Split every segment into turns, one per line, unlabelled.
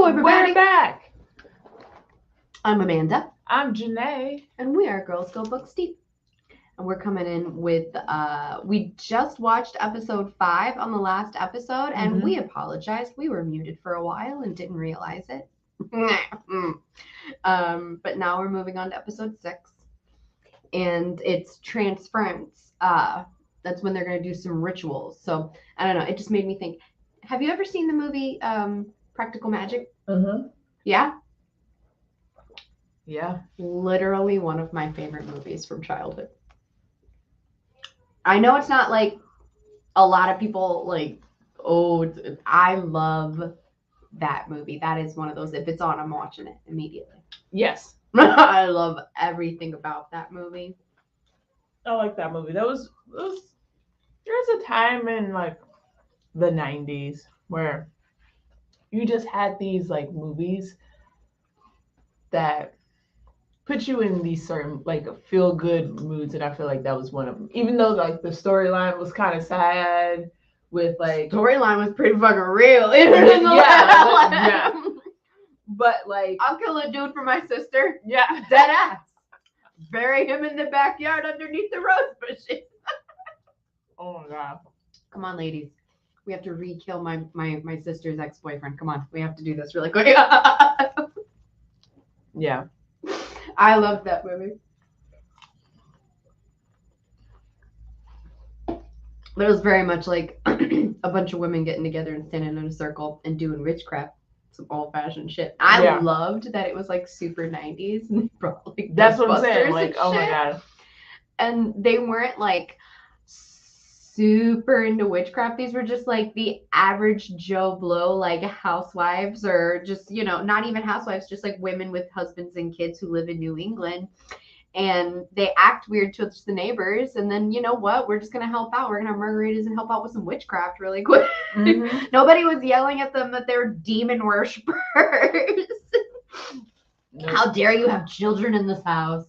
everybody.
We're back.
I'm Amanda.
I'm Janae.
And we are Girls Go Books Deep. And we're coming in with, we just watched episode 5 on the last episode, and we apologized. We were muted for a while and didn't realize it. But now we're moving on to episode 6. And it's transference. That's when they're going to do some rituals. So, I don't know. It just made me think, have you ever seen the movie Practical Magic? Yeah?
Yeah.
Literally one of my favorite movies from childhood. I know it's not like a lot of people like, I love that movie. That is one of those, if it's on, I'm watching it immediately.
Yes.
I love everything about that movie.
I like that movie. There's a time in like the 90s where you just had these like movies that put you in these certain like feel good moods, and I feel like that was one of them. Even though like the storyline was kind of sad, with like
storyline was pretty fucking real.
Yeah. But like,
I'll kill a dude for my sister.
Yeah,
dead ass. Bury him in the backyard underneath the rose bushes.
Oh my god!
Come on, ladies. We have to re-kill my sister's ex-boyfriend. Come on, we have to do this really quick.
Yeah.
I love that movie. But it was very much like a bunch of women getting together and standing in a circle and doing witchcraft, some old-fashioned shit. I loved that it was like super 90s. And like,
that's what I'm saying. Like, oh my god.
And they weren't like super into witchcraft. These were just like the average Joe Blow, like housewives, or just, you know, not even housewives, just like women with husbands and kids who live in New England. And they act weird to the neighbors. And then, you know what? We're just going to help out. We're going to have margaritas and help out with some witchcraft really quick. Nobody was yelling at them that they were demon worshippers. How dare you have children in this house?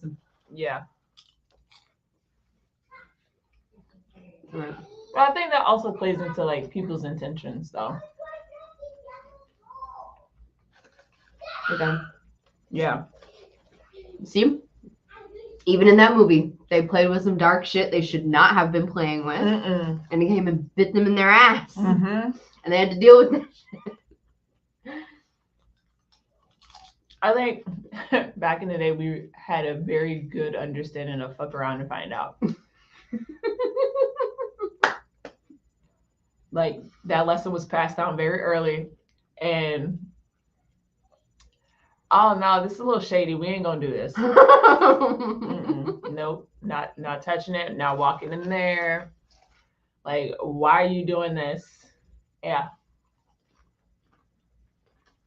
Yeah. Well, I think that also plays into like people's intentions, though.
Okay.
Yeah.
See, even in that movie, they played with some dark shit they should not have been playing with, and it came and bit them in their ass, and they had to deal with it.
I think back in the day, we had a very good understanding of fuck around and find out. Like, that lesson was passed down very early, and oh no, this is a little shady. We ain't gonna do this. Nope, not touching it. Not walking in there. Like, why are you doing this? Yeah.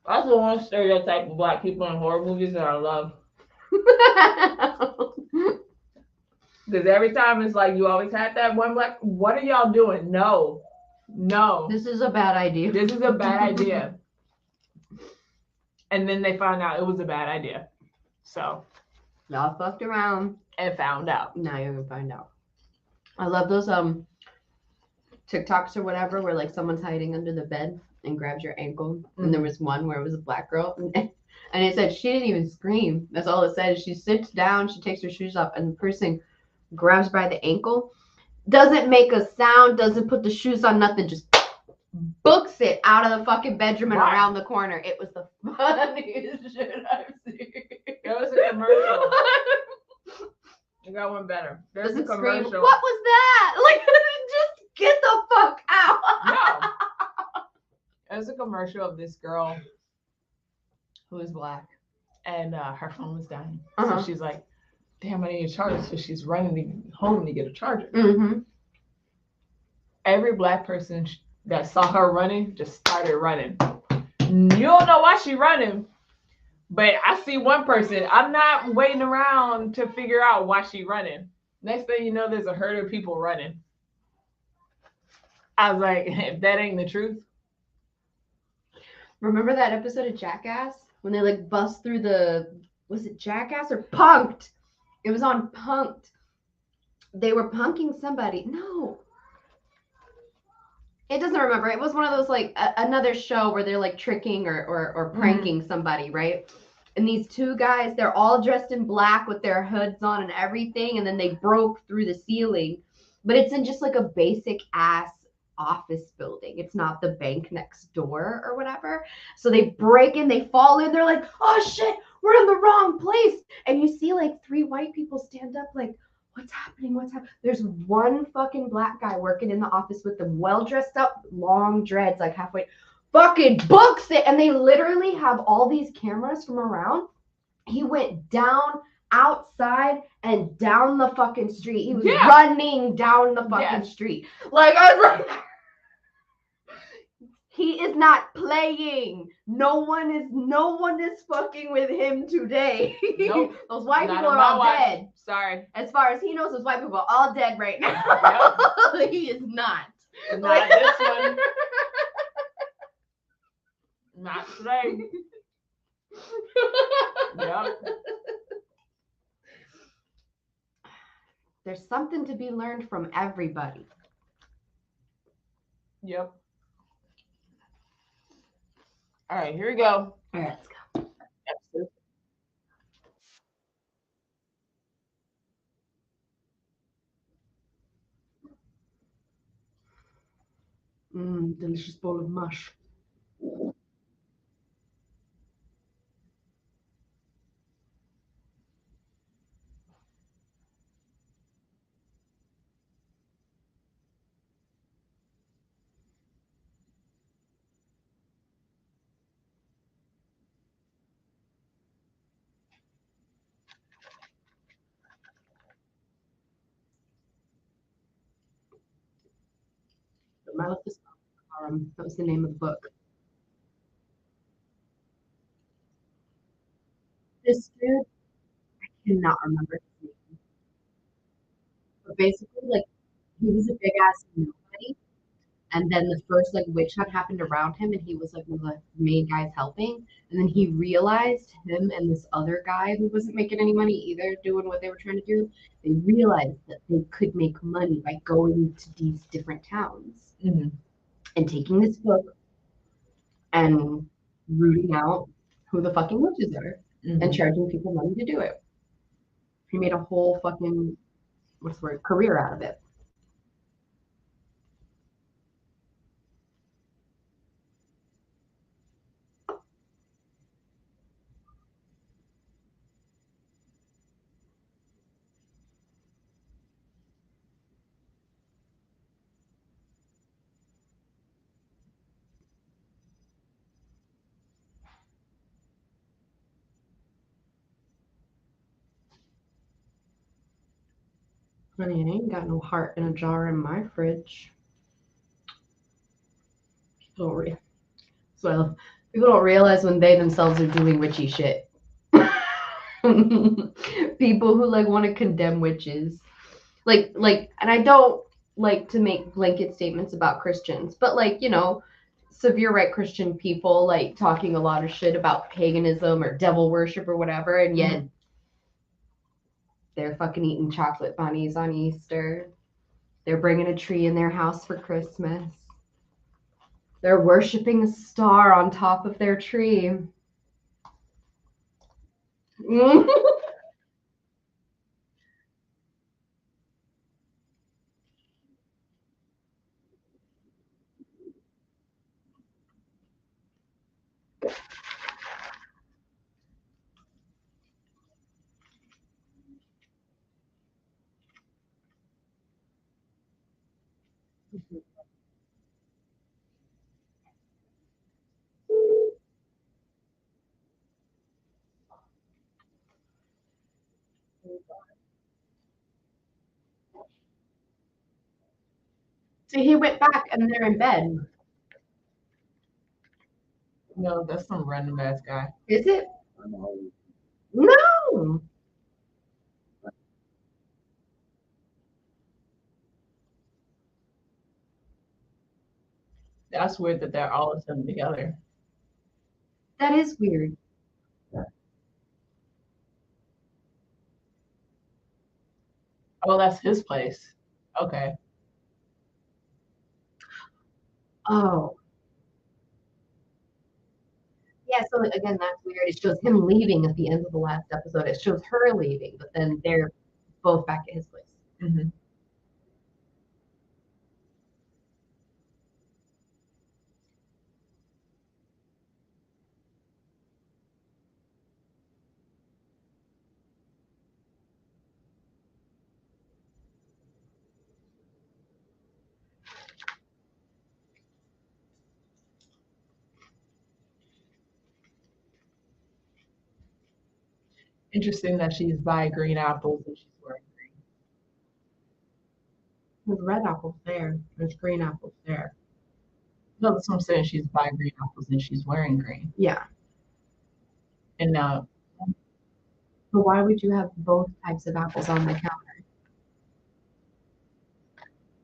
That's the one stereotype of black people in horror movies that I love. Because every time it's like you always had that one black. What are y'all doing? No.
This is a bad idea.
This is a bad idea. And then they found out it was a bad idea. So
y'all fucked around
and found out.
Now you're gonna find out. I love those TikToks or whatever where like someone's hiding under the bed and grabs your ankle. And there was one where it was a black girl and it said she didn't even scream. That's all it said. She sits down, she takes her shoes off, and the person grabs by the ankle, doesn't make a sound, doesn't put the shoes on, nothing, just books it out of the fucking bedroom and around the corner. It was the funniest shit I've seen.
It was a commercial. You got one better. There's a commercial.
Scream, what was that? Like, just get the fuck out.
No. There's a commercial of this girl who is black, and her phone was dying. So she's like, damn, I need a charger. So she's running home to get a charger. Every black person that saw her running just started running. You don't know why she's running, but I see one person. I'm not waiting around to figure out why she's running. Next thing you know, there's a herd of people running. I was like, if that ain't the truth.
Remember that episode of Jackass when they like bust through was it Jackass or Punked? It was on Punked. They were punking somebody. No. it doesn't remember. It was one of those like another show where they're like tricking or pranking somebody, right? And these two guys, they're all dressed in black with their hoods on and everything, and then they broke through the ceiling. But it's in just like a basic ass office building. It's not the bank next door or whatever. So they break in, they fall in, they're like, oh shit, we're in the wrong place. And you see like three white people stand up like, what's happening? What's happening? There's one fucking black guy working in the office with them, well dressed up, long dreads, like halfway, fucking books it. And they literally have all these cameras from around. He went down outside and down the fucking street. He was running down the fucking street. Like, I was like, he is not playing. No one is fucking with him today. Nope. Those white people are all dead. Sorry. As far as he knows, those white people are all dead right now. Yep. He is not.
Not this one. Not today. Yep.
There's something to be learned from everybody.
Yep. All right, here we go.
All right, let's go. Delicious bowl of mush. Maleficent. That was the name of the book. This dude, I cannot remember his name. But basically, like, he was a big ass nobody. And then the first like witch hunt happened around him, and he was like one of the main guys helping. And then he realized him and this other guy who wasn't making any money either, doing what they were trying to do. They realized that they could make money by going to these different towns and taking this book and rooting out who the fucking witches are and charging people money to do it. He made a whole fucking what's the word, career out of it. Honey, I ain't got no heart in a jar in my fridge. People don't realize when they themselves are doing witchy shit. People who like want to condemn witches. Like, and I don't like to make blanket statements about Christians, but like, severe right Christian people like talking a lot of shit about paganism or devil worship or whatever, and yet they're fucking eating chocolate bunnies on Easter. They're bringing a tree in their house for Christmas. They're worshiping a star on top of their tree. See, he went back and they're in bed.
No, that's some random ass guy.
Is it? No.
That's weird that they're all of them together.
That is weird.
Oh, that's his place. Okay.
Oh, yeah. So again, that's weird. It shows him leaving at the end of the last episode. It shows her leaving, but then they're both back at his place.
Mm-hmm. Interesting that she's by green apples and she's wearing green.
There's red apples there. There's green apples there.
No, that's what I'm saying. She's by green apples and she's wearing green.
Yeah.
And
But why would you have both types of apples on the counter?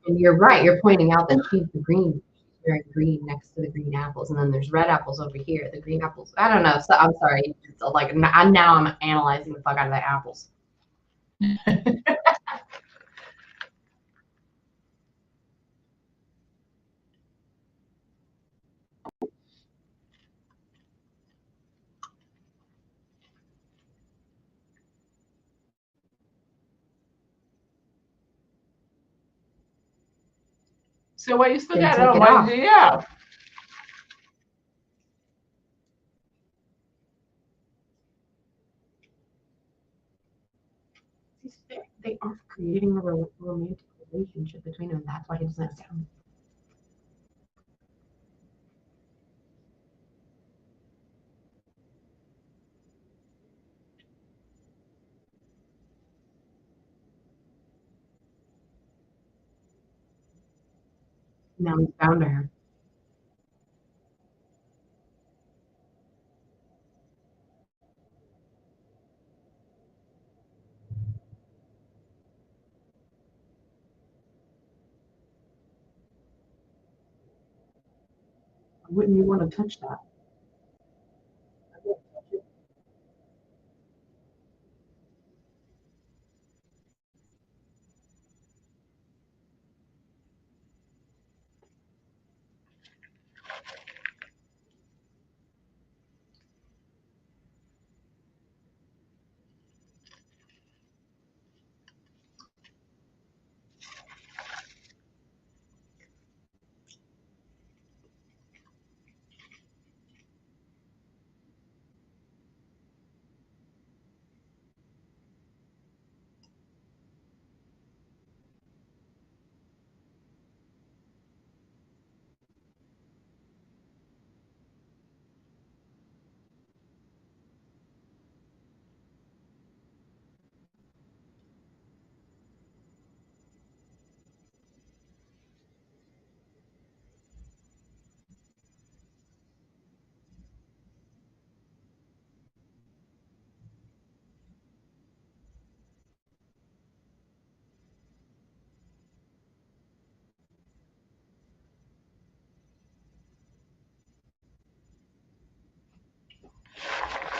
And you're right. You're pointing out that she's the green. She's wearing green next to the green apples, and then there's red apples over here. The green apples. I don't know. So I'm sorry. It's like now I'm analyzing the fuck out of the apples.
so why you still
Then
got it
take
on?
it
Why
off.
did you yeah?
They are creating a romantic relationship between them. That's why he doesn't sound. Now he's found her. Wouldn't you want to touch that?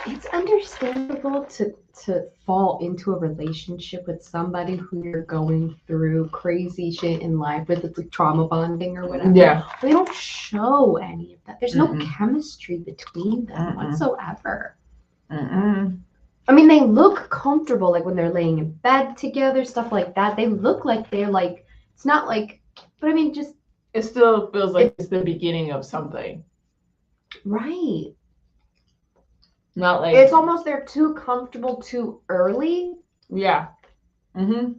It's understandable to fall into a relationship with somebody who you're going through crazy shit in life with. It's like trauma bonding or whatever.
Yeah.
They don't show any of that. There's no
Mm-mm.
chemistry between them
Mm-mm.
whatsoever.
Mm-mm.
I mean, they look comfortable, like when they're laying in bed together, stuff like that. They look like they're like, it's not like, but I mean, just
It still feels like it's the beginning of something.
right.
Not like
It's almost they're too comfortable too early.
yeah. Mm-hmm.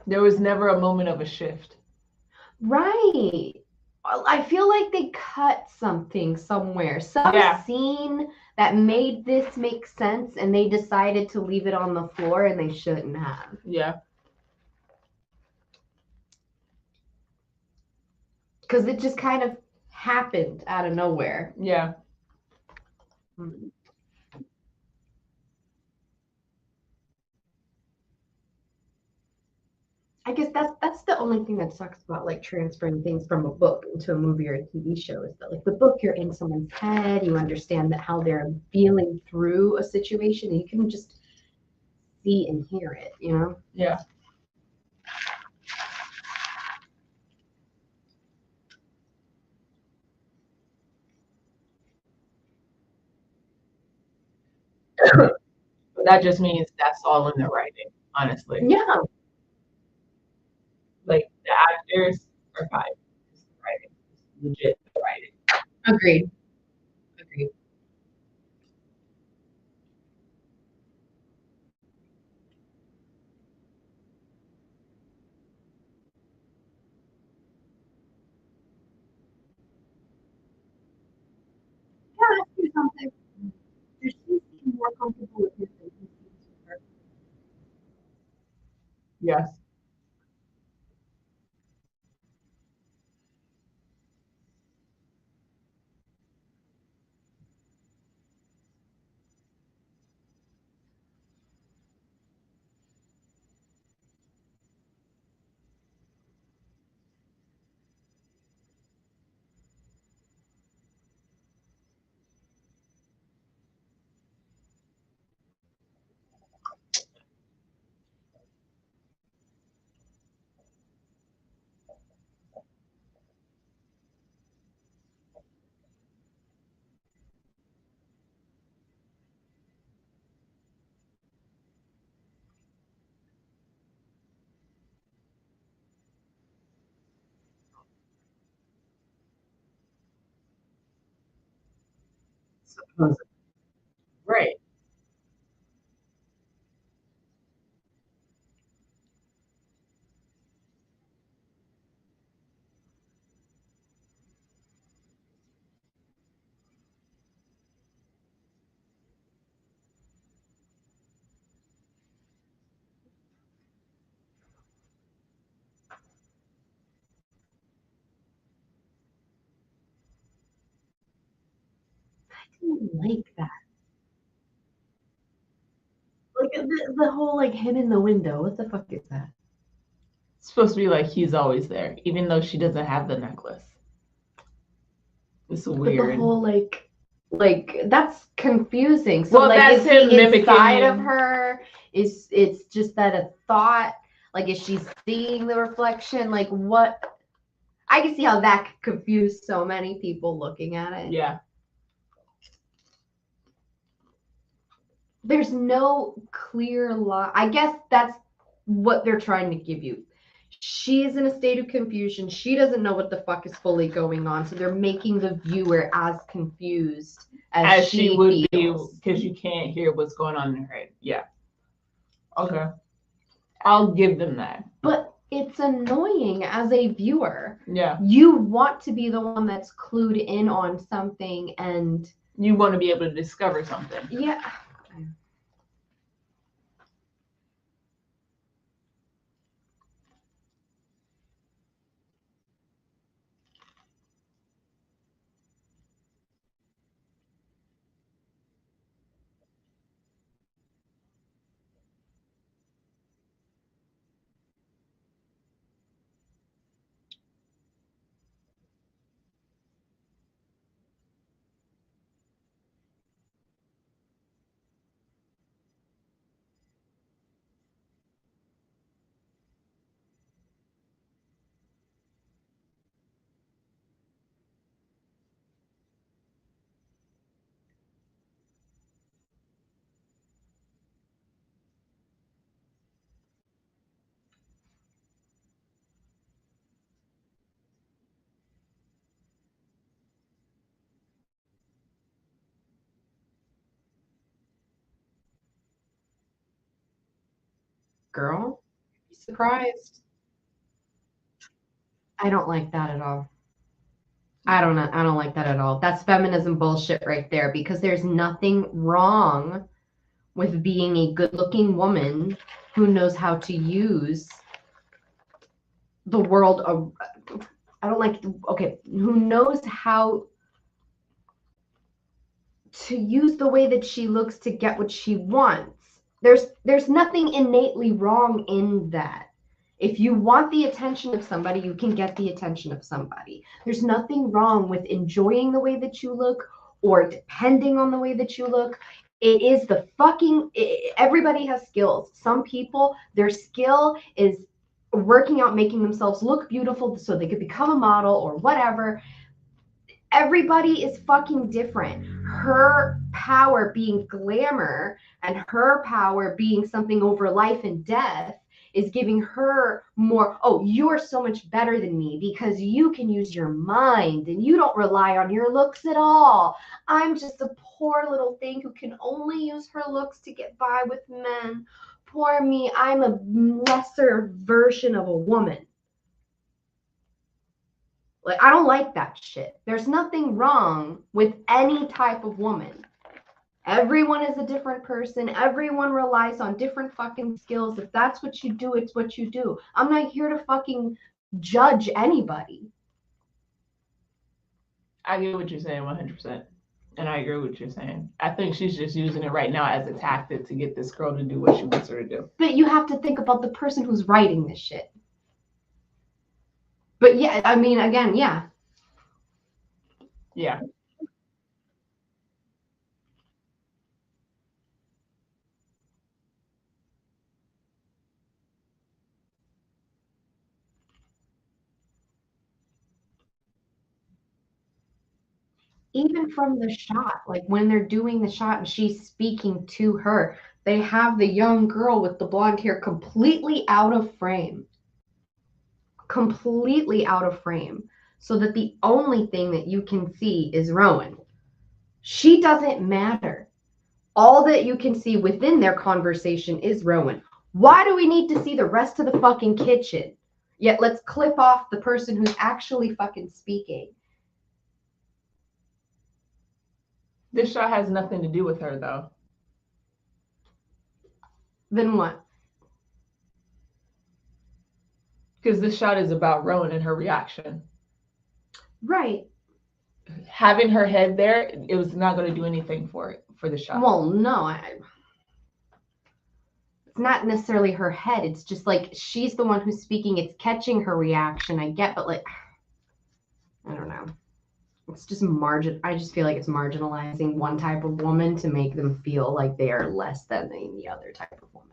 There was never a moment of a shift.
Right. I feel like they cut something somewhere, some scene that made this make sense, and they decided to leave it on the floor, and they shouldn't have.
Yeah.
Because it just kind of happened out of nowhere.
Yeah.
I guess that's the only thing that sucks about like transferring things from a book into a movie or a TV show is that like the book you're in someone's head, you understand that how they're feeling through a situation, and you can just see and hear it, you know?
Yeah. But that just means that's all in the writing, honestly.
Yeah.
Like the actors are fine. It's the writing. It's legit the writing.
Agreed. Agreed. Yeah, ask you something. Does she seem more comfortable with him than he seems with her?
Yes.
Supposedly.
Right.
I didn't like that. Like the whole like him in the window. What the fuck is that?
It's supposed to be like he's always there, even though she doesn't have the necklace. It's
But the
weird.
whole like that's confusing. So
Well,
like
that's
is he
him mimicking
inside of
him.
her? Is it's just that a thought? Like is she seeing the reflection? Like what? I can see how that could confuse so many people looking at it.
Yeah.
There's no clear line. I guess that's what they're trying to give you. She is in a state of confusion. She doesn't know what the fuck is fully going on. So they're making the viewer as confused as
She would
feels.
be, because you can't hear what's going on in her head. Yeah. Okay. I'll give them that.
But it's annoying as a viewer.
Yeah.
You want to be the one that's clued in on something and
you want to be able to discover something.
Yeah. Girl, be surprised. I don't like that at all. I don't know. I don't like that at all. That's feminism bullshit right there because there's nothing wrong with being a good-looking woman who knows how to use the world of I don't like okay, who knows how to use the way that she looks to get what she wants. There's nothing innately wrong in that. If you want the attention of somebody, you can get the attention of somebody. There's nothing wrong with enjoying the way that you look or depending on the way that you look. It is the fucking, everybody has skills. Some people, their skill is working out, making themselves look beautiful so they could become a model or whatever. Everybody is fucking different. Her power being glamour and her power being something over life and death is giving her more, oh, you're so much better than me because you can use your mind and you don't rely on your looks at all. I'm just a poor little thing who can only use her looks to get by with men. Poor me, I'm a lesser version of a woman. Like, I don't like that shit. There's nothing wrong with any type of woman. Everyone is a different person. Everyone relies on different fucking skills. If that's what you do, it's what you do. I'm not here to fucking judge anybody.
I get what you're saying 100%. And I agree with what you're saying. I think she's just using it right now as a tactic to get this girl to do what she wants her to do.
But you have to think about the person who's writing this shit. But yeah, I mean, again, yeah.
Yeah.
Even from the shot, like when they're doing the shot and she's speaking to her, they have the young girl with the blonde hair completely out of frame. Completely out of frame. So that the only thing that you can see is Rowan. She doesn't matter. All that you can see within their conversation is Rowan. Why do we need to see the rest of the fucking kitchen? Yet let's clip off the person who's actually fucking speaking.
This shot has nothing to do with her, though.
Then what?
Because this shot is about Rowan and her reaction.
Right.
Having her head there, it was not going to do anything for the shot.
Well, no, it's not necessarily her head. It's just like she's the one who's speaking. It's catching her reaction. I get, but like, I don't know. It's just I just feel like it's marginalizing one type of woman to make them feel like they are less than the other type of woman.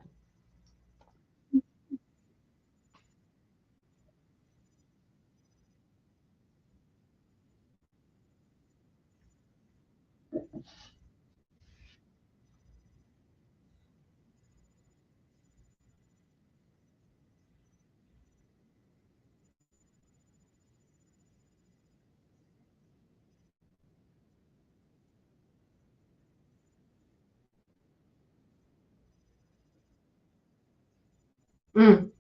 Mm.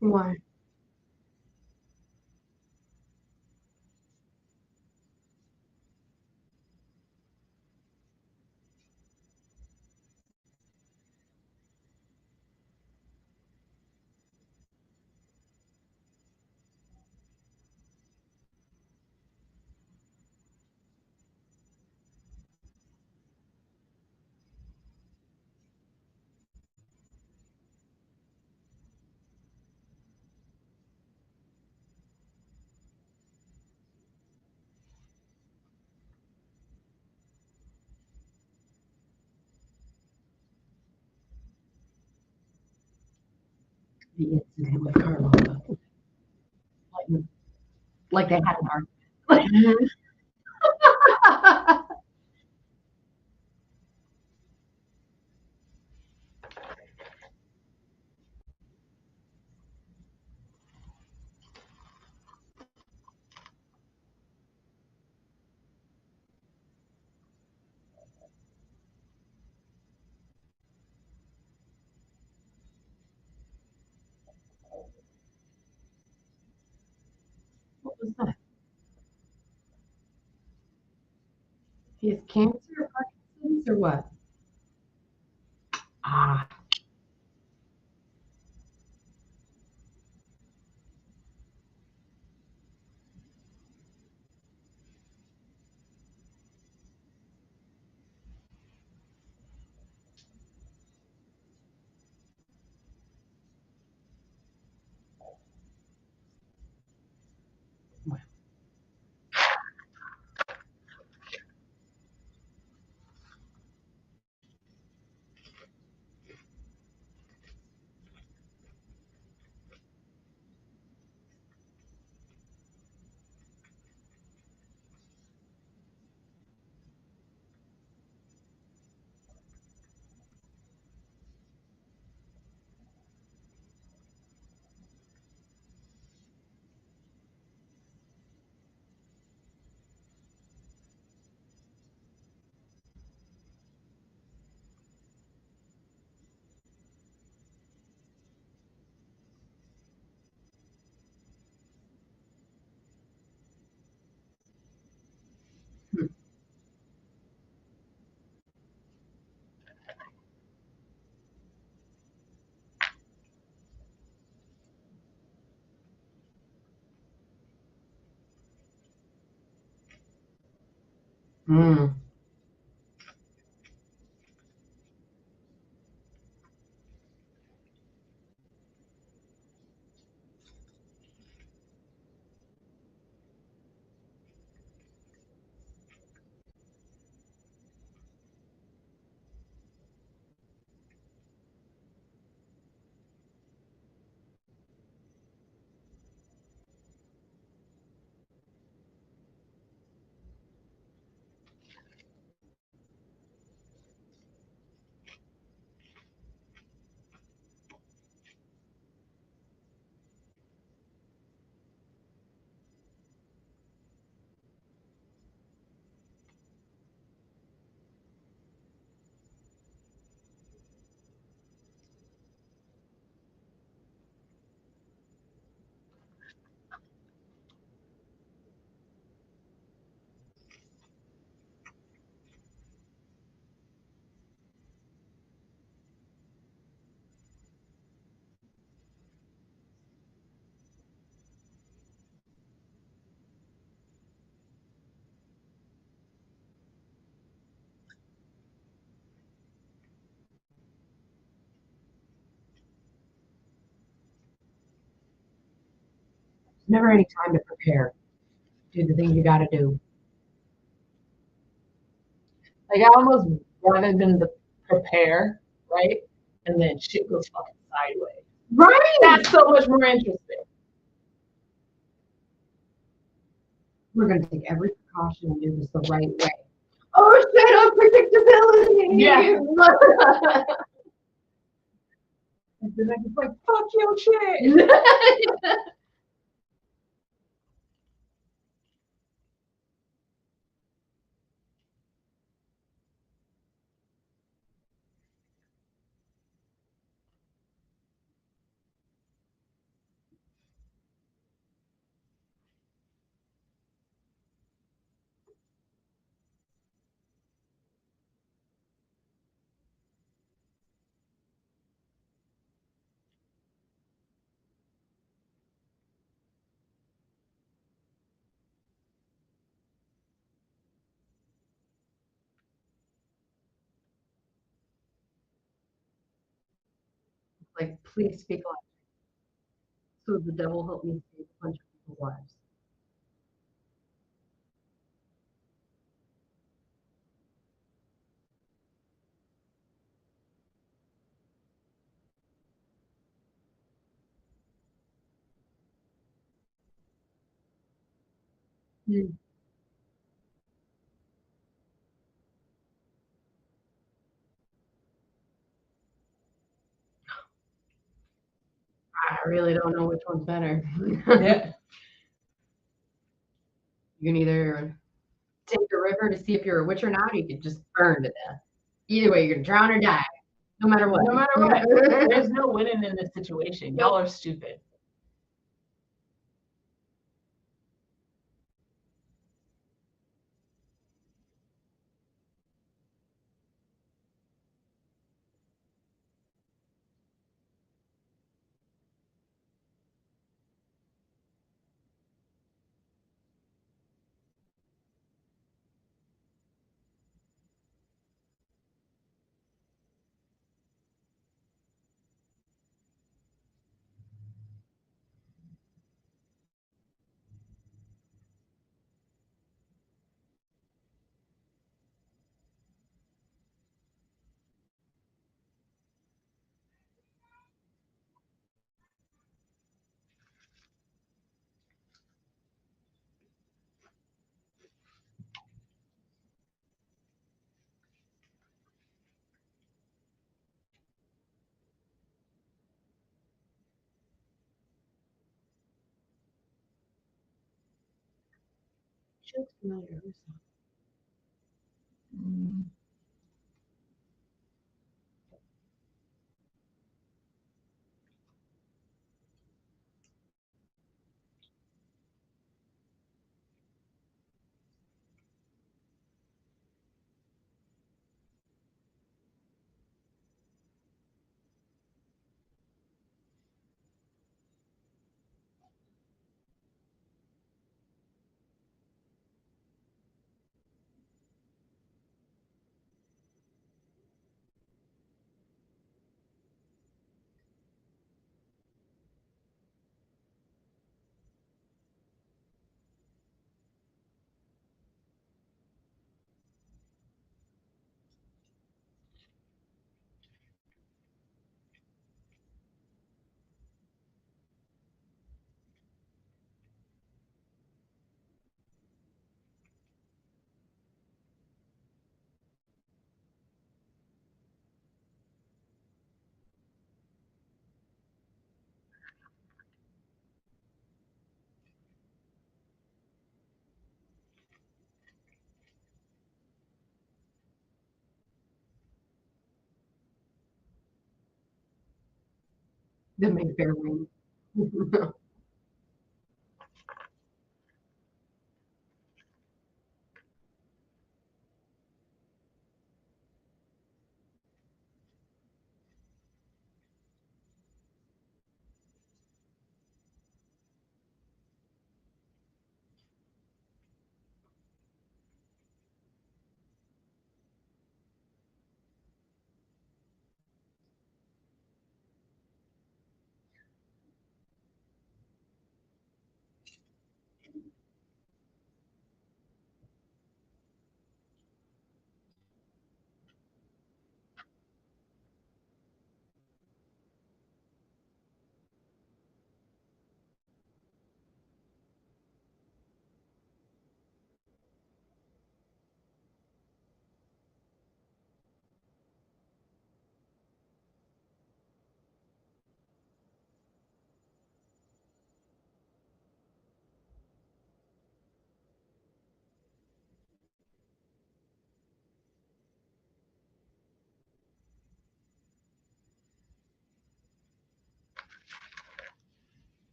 Why? The incident with Carlotta. Like they had an argument. What was that? He has cancer or Parkinson's or what?
Ah. Mm. Never any time to prepare. Do the thing you got to do. Like I almost wanted them to prepare, right? And then shit goes fucking sideways.
Right.
That's so much more interesting. We're gonna take every precaution and do this the right way.
Oh shit, unpredictability.
Yeah. And then I just like, fuck your shit. Like, please speak life. So the devil help me save a bunch of people's lives. Mm. I really don't know which one's better.
Yeah.
You can either take the river to see if you're a witch or not, or you could just burn to death. Either way, you're gonna drown or die, no matter what.
No matter what, there's no winning in this situation. Y'all are stupid.
She looks familiar. Who's that?
The Mayfair wing.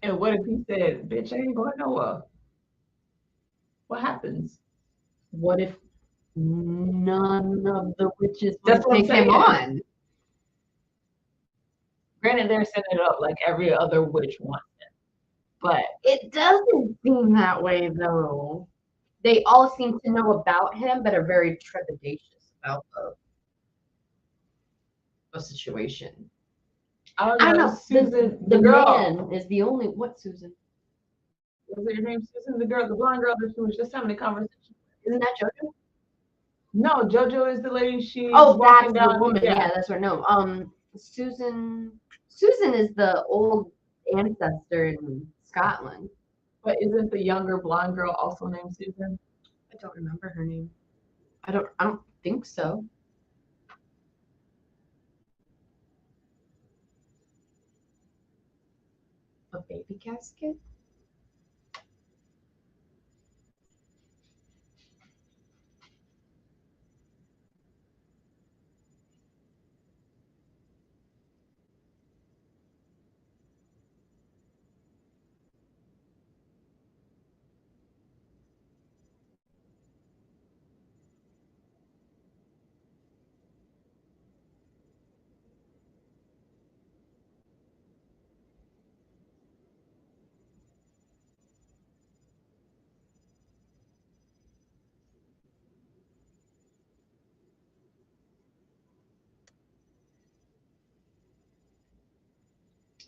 And what if he said, "Bitch, I ain't going nowhere"? What happens?
What if none of the witches would
That's what I'm
take him
saying.
on?
Granted, they're setting it up like every other witch wants it, but
It doesn't seem that way though. They all seem to know about him, but are very trepidatious about the situation.
I don't
I don't
know.
know.
Susan,
The
the girl,
man is the only. What, Susan?
was her name Susan? The girl, the blonde girl that she was just having a conversation.
Isn't that JoJo?
No, JoJo is the lady. She's
Oh,
walking
that's the
down.
woman. Yeah, that's her. No, Susan. Susan is the old ancestor in Scotland.
But isn't the younger blonde girl also named Susan?
I don't remember her name. I don't think so. A baby casket?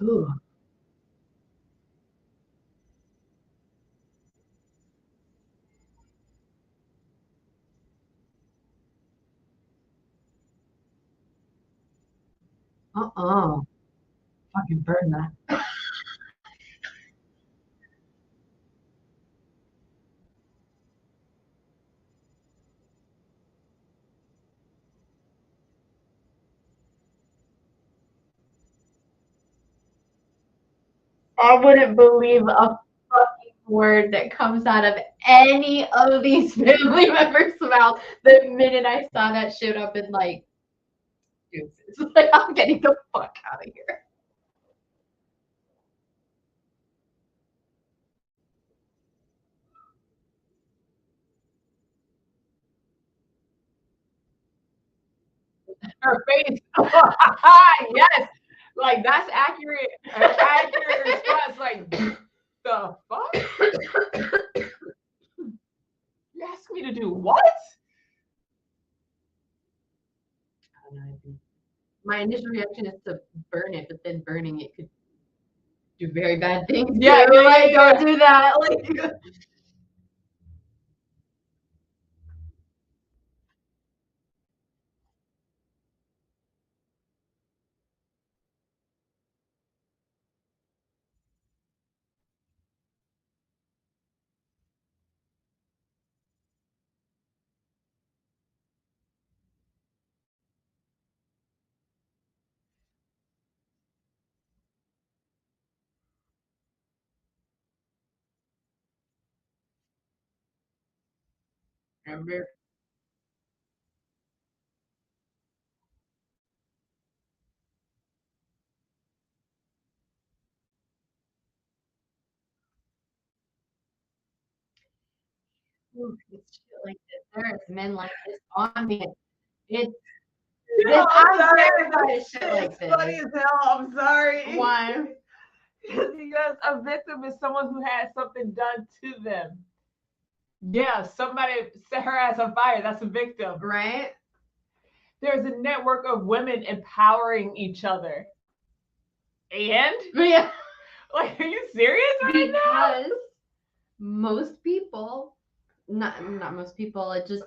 Ooh. Uh-uh. Fucking burn that. I wouldn't believe a fucking word that comes out of any of these family members' mouth the minute I saw that shit up in like deuces. Like, I'm getting the fuck out of here.
Her face. Yes. Like that's accurate. An accurate response. Like the fuck? You asked me to do what?
My initial reaction is to burn it, but then burning it could do very bad things.
Yeah,
too.
yeah,
Like,
yeah,
don't do that. Like, remember? Ooh, it's shit like this. There is men like this on me. It's this. I'm terrified of shit like
It's
this.
funny as hell. I'm sorry.
Why?
Because a victim is someone who had something done to them. Yeah, somebody set her ass on fire. That's a victim.
Right?
There's a network of women empowering each other. And?
Yeah.
Like, are you serious right now?
Because most people, not most people, it just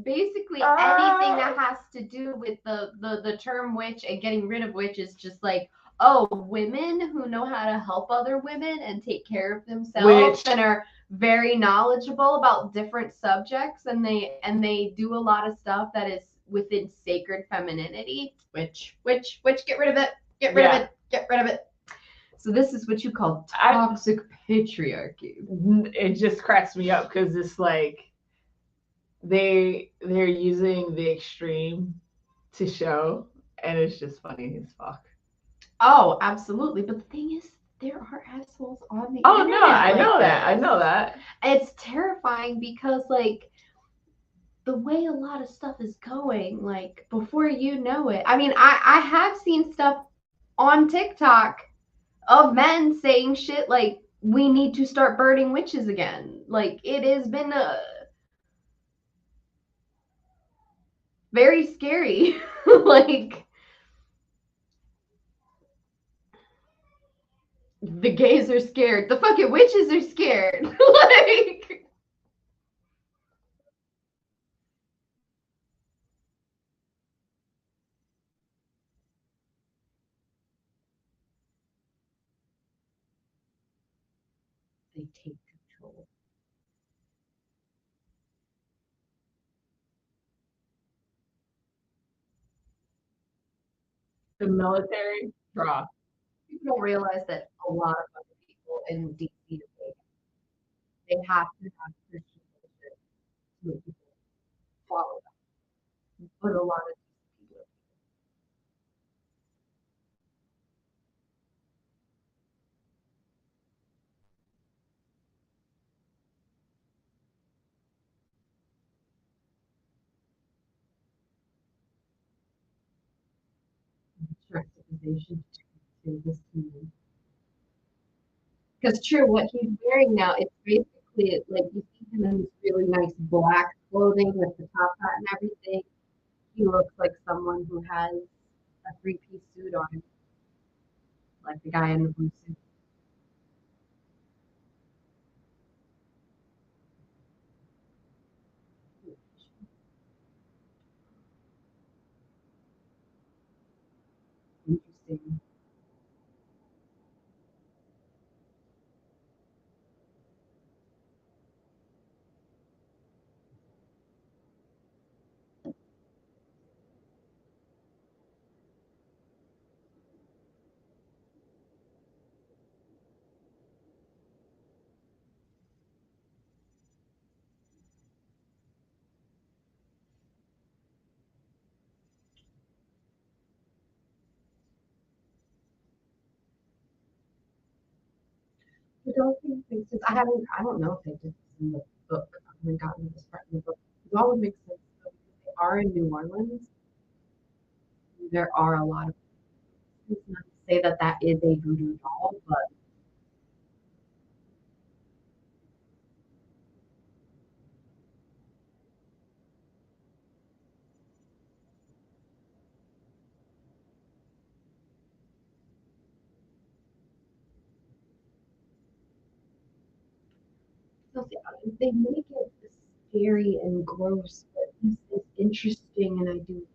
basically anything that has to do with the term witch and getting rid of witch is just like, oh, women who know how to help other women and take care of themselves and are very knowledgeable about different subjects, and they do a lot of stuff that is within sacred femininity. Witch, get rid of it. Get rid of it. Get rid of it. So this is what you call toxic patriarchy.
It just cracks me up because it's like they're using the extreme to show, and it's just funny as fuck.
Oh, absolutely. But the thing is, there are assholes on the
Oh
internet.
no, I
like
know
this.
that. I know that.
It's terrifying because like the way a lot of stuff is going, like before you know it. I mean, I have seen stuff on TikTok of men saying shit like, we need to start burning witches again. Like, it has been very scary. Like, the gays are scared. The fucking witches are scared. Like, they take control.
The military draw.
People don't realize that a lot of other people in DC, they have to have Christian leadership to make people follow them. But a lot of people, juxtaposition to this human. Because true, what he's wearing now, it's basically like you see him in this really nice black clothing with the top hat and everything. He looks like someone who has a three-piece suit on, like the guy in the blue suit. Interesting. I don't think since I haven't, I don't know if they did this in the book. I haven't gotten to this part in the book. It all would make sense though, because they are in New Orleans. There are a lot of, it's not to say that that is a voodoo doll, but they make it scary and gross, but this is interesting, and I do.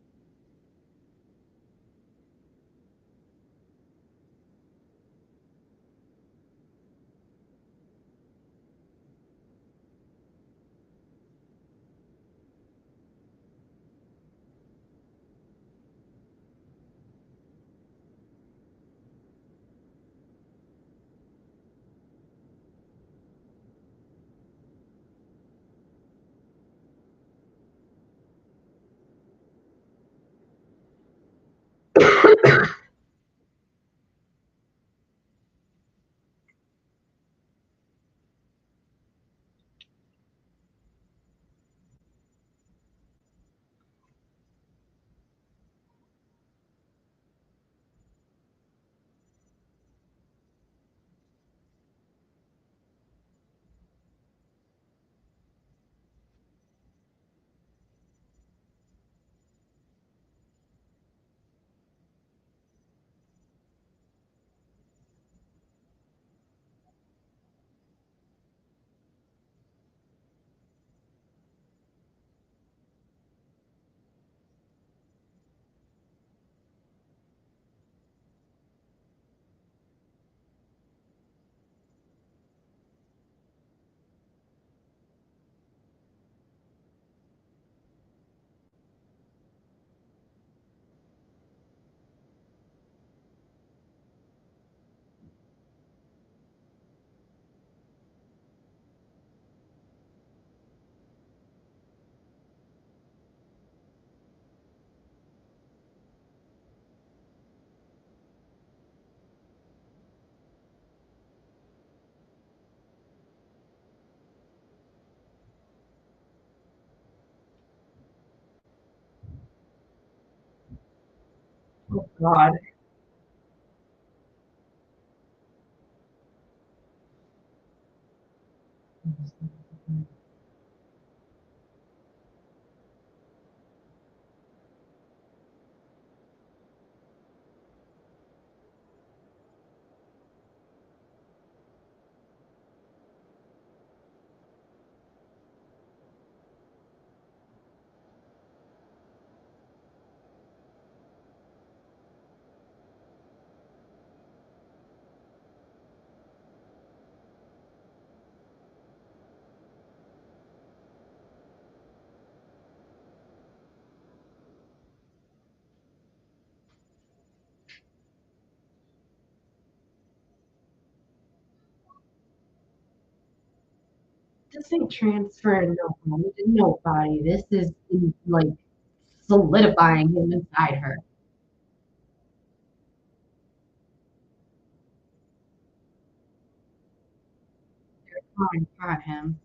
Oh God.
This ain't transferring nobody to nobody. This is like solidifying him inside her. Fine, for him.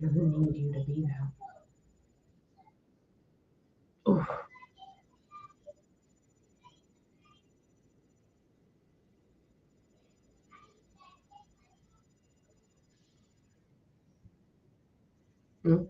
He doesn't need you to be there. Oof. Hmm?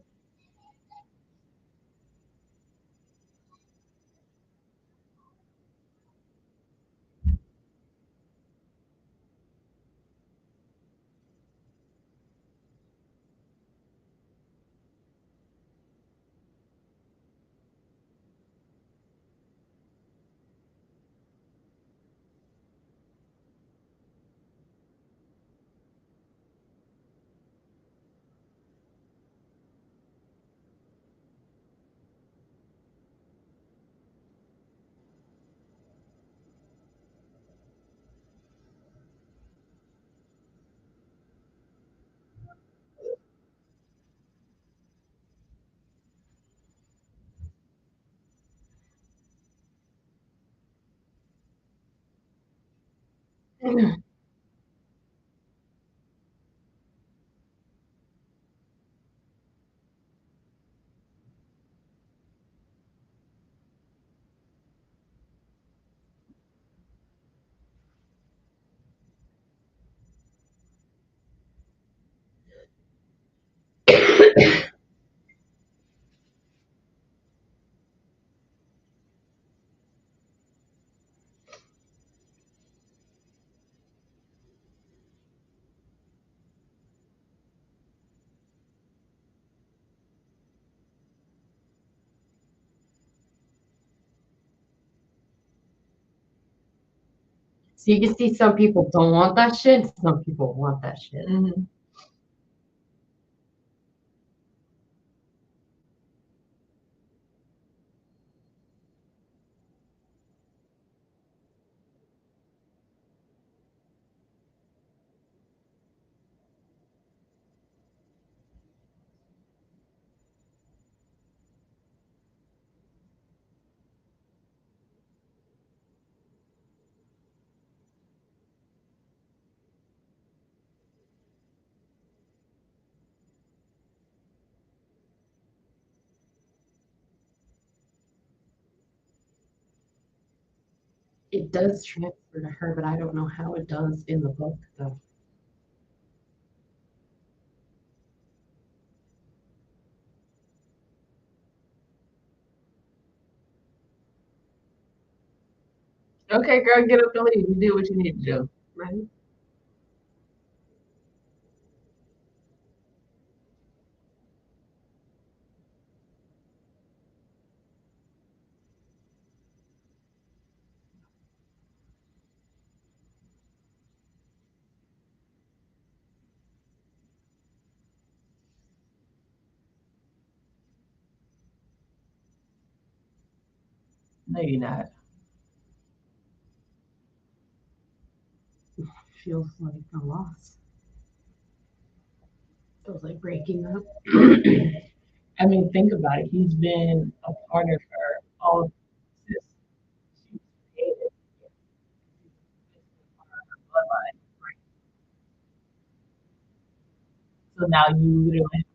So you can see some people don't want that shit, some people want that shit.
Mhm.
It does transfer to her, but I don't know how it does in the book though.
Okay, girl, get up and leave. You do what you need to do.
Right?
No, you're not.
Feels like a loss. Feels like breaking up.
I mean, think about it. He's been a part of her all this. She's created her bloodline. So now you literally,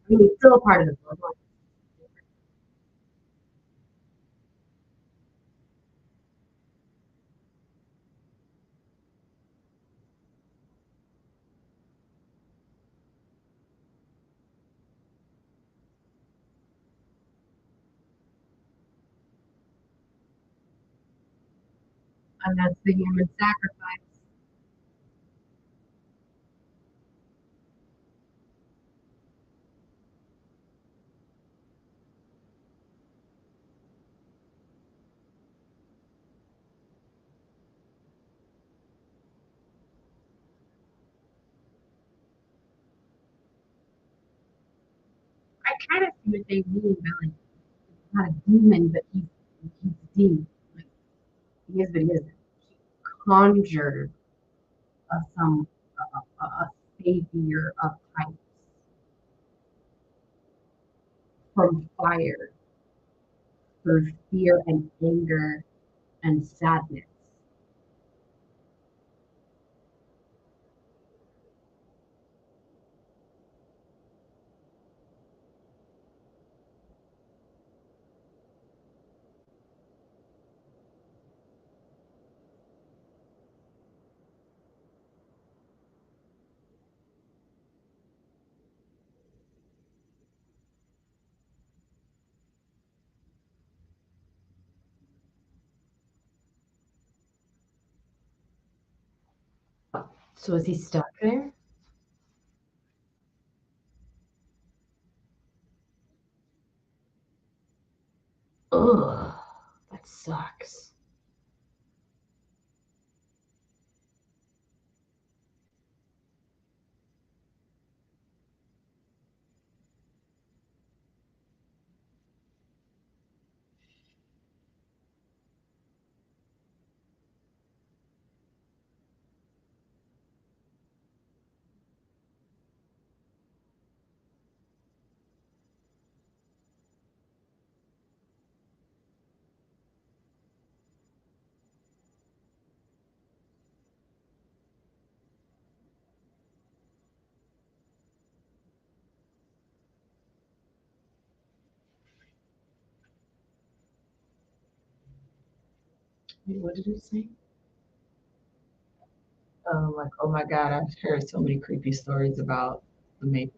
I mean, he's still a part of the bloodline. And that's the human sacrifice. I kind of see what they mean by like not a demon, but he's deep. Like he is, but he isn't. He conjured a savior of types from fire through fear and anger and sadness. So is he stuck there? Ugh, that sucks. Wait, what did it say?
like, oh my God, I've heard so many creepy stories about the Mayfair.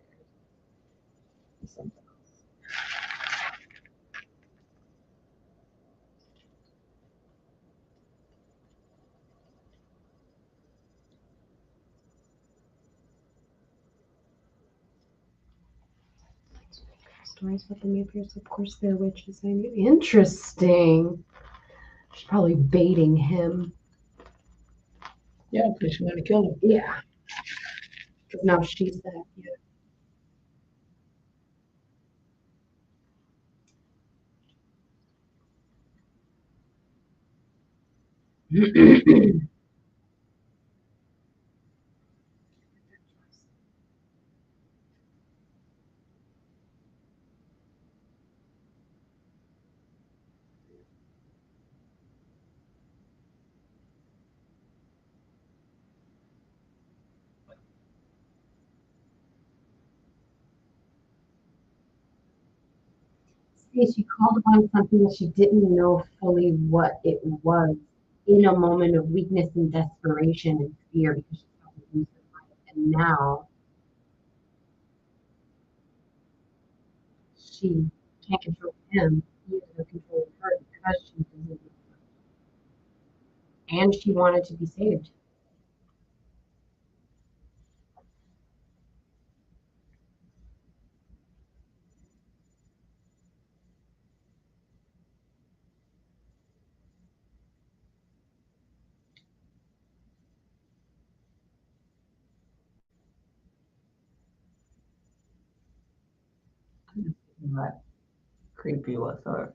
Stories about the Mayfairs, of course, they're witches. I knew. Interesting. She's probably baiting him.
Yeah, because you want to kill him.
Yeah. Because now she's that. Yeah. See, she called upon something that she didn't know fully what it was in a moment of weakness and desperation and fear because she felt to lose her life. And now she can't control him. he is in control of her because she doesn't, and she wanted to be saved.
Not creepy whatsoever.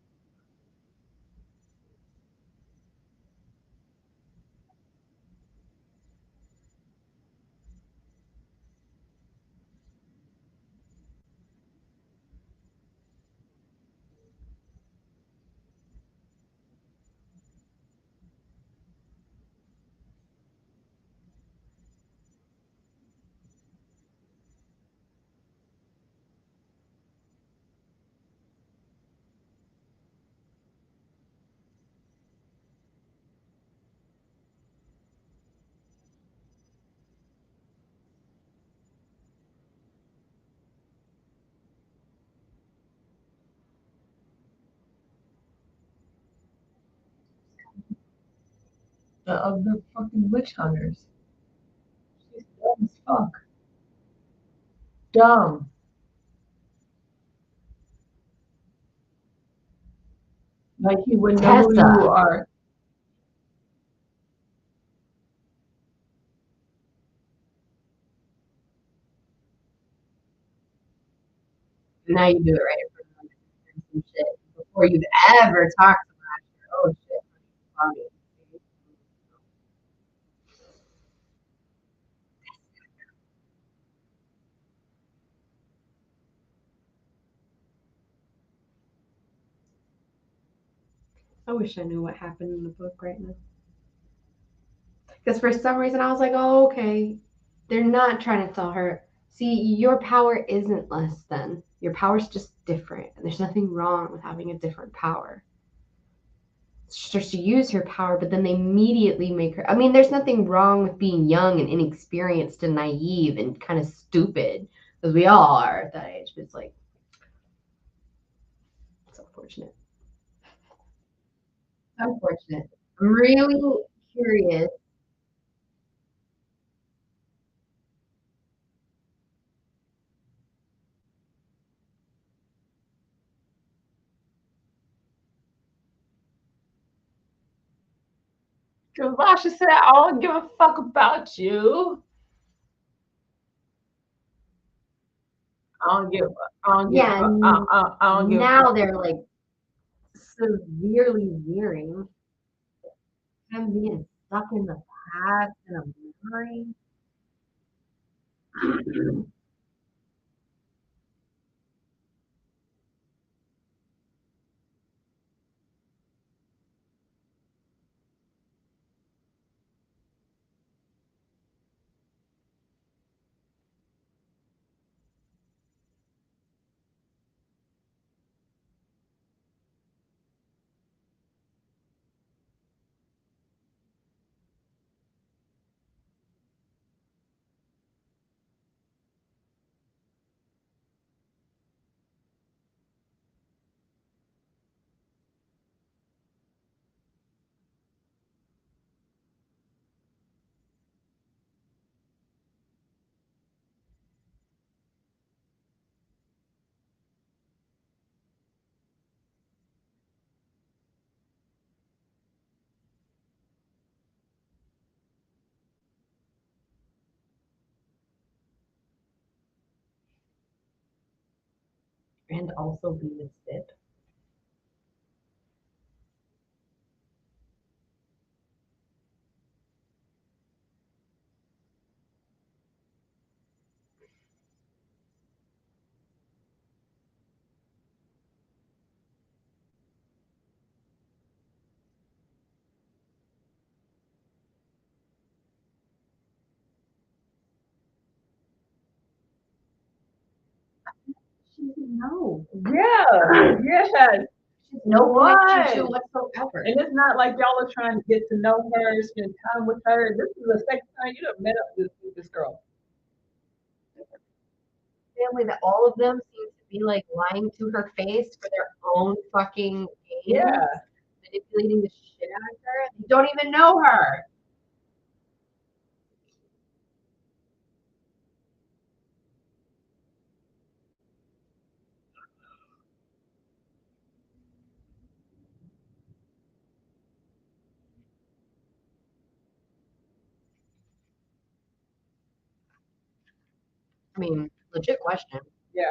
Of the fucking witch hunters. She's dumb as fuck. Dumb. Like he would know who
Tessa.
you are.
Now you do it right in front of them and some shit before you've ever talked to them. Oh shit. Funny. I wish I knew what happened in the book right now. Because for some reason I was like, oh, okay. They're not trying to tell her, see, your power isn't less than. Your power's just different. And there's nothing wrong with having a different power. She starts to use her power, but then they immediately make her. I mean, there's nothing wrong with being young and inexperienced and naive and kind of stupid, because we all are at that age. But it's like, it's unfortunate. Unfortunate. I'm really curious.
Because Lasha said, I don't give a fuck about you. I don't give I don't give
Yeah,
I don't give
now they're like severely veering. I'm being stuck in the past and a memory. And also be a sip. She doesn't know.
Yeah, yeah.
She has no connection to
What?
whatsoever.
And it's not like y'all are trying to get to know her, spend time with her. This is the second time you have met up with this girl.
Family that all of them seem to be like lying to her face for their own fucking gain,
Yeah.
manipulating the shit out of her. They don't even know her. I mean, legit question.
Yeah.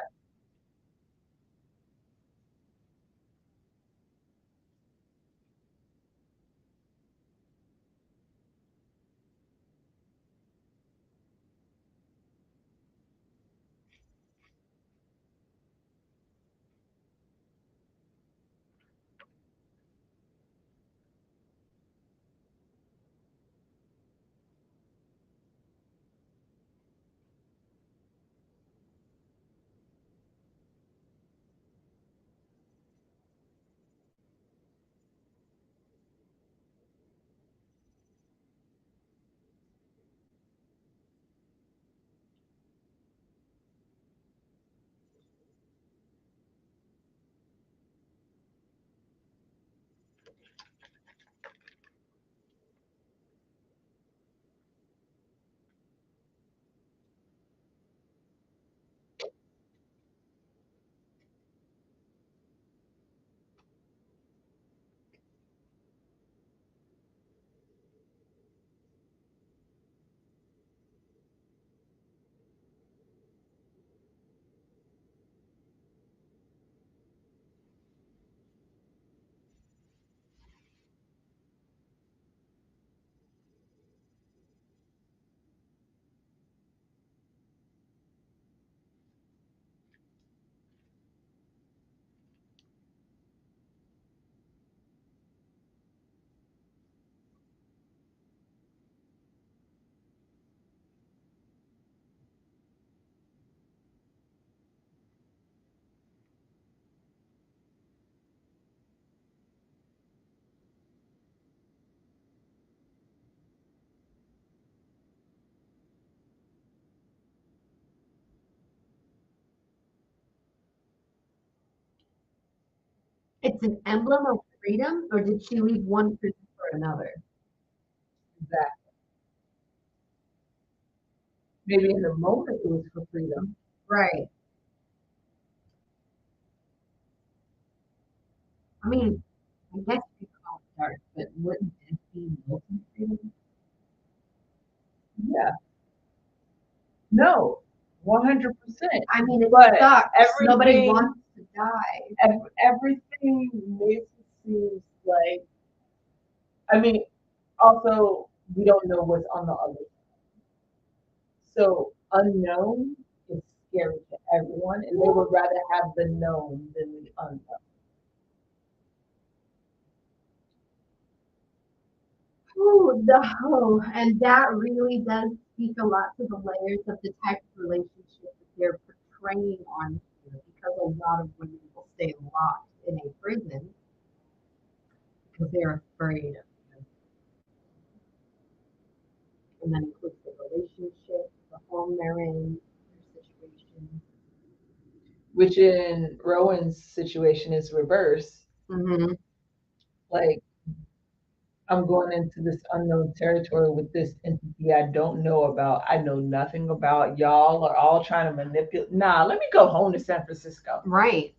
It's an emblem of freedom, or did she leave one prison for another?
Exactly. Maybe in the moment it was for freedom.
Right. I mean, I guess you could call it dark, but wouldn't it be Milton's freedom?
Yeah. No. 100%.
I mean, it
But
sucks. Nobody
everything-
wants to die.
Everything makes it seem like. I mean, also we don't know what's on the other side. So unknown is scary to everyone, and they would rather have the known than the unknown.
And that really does speak a lot to the layers of the type of relationship that they're portraying on here, because a lot of women will stay locked in a prison because they're afraid of it. And that includes the relationship, the home they're in, their situation.
Which in Rowan's situation is reverse.
Mm-hmm.
Like, I'm going into this unknown territory with this entity I don't know about. I know nothing about. Y'all are all trying to manipulate. Nah, let me go home to San Francisco.
Right.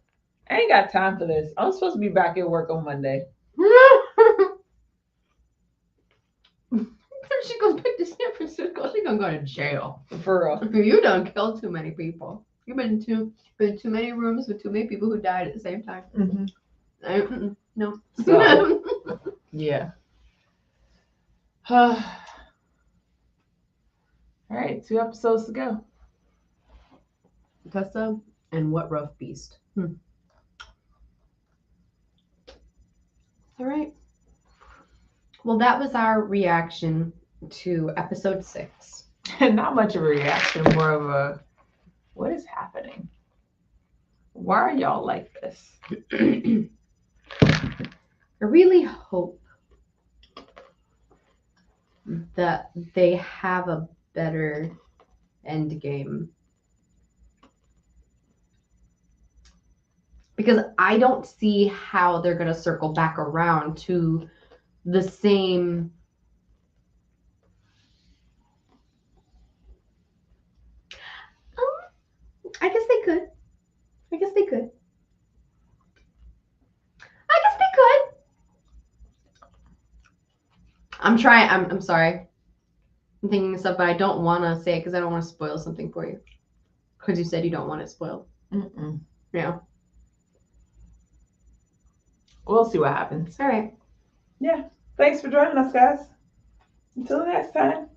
I ain't got time for this. I'm supposed to be back at work on Monday.
If she goes back to San Francisco, she's gonna go to jail.
For real.
You done killed too many people. You've been in too many rooms with too many people who died at the same time. No.
So, yeah. All right, 2 episodes to go.
Tessa and What Rough Beast. All right. Well, that was our reaction to episode 6.
Not much of a reaction, more of a, what is happening? Why are y'all like this?
I really hope that they have a better end game. because I don't see how they're going to circle back around to the same. I guess they could. I guess they could. I guess they could. I'm trying. I'm sorry. I'm thinking of stuff, but I don't want to say it because I don't want to spoil something for you. Because you said you don't want it spoiled.
Mm-mm.
Yeah.
We'll see what happens.
All right.
Yeah. Thanks for joining us, guys. Until next time.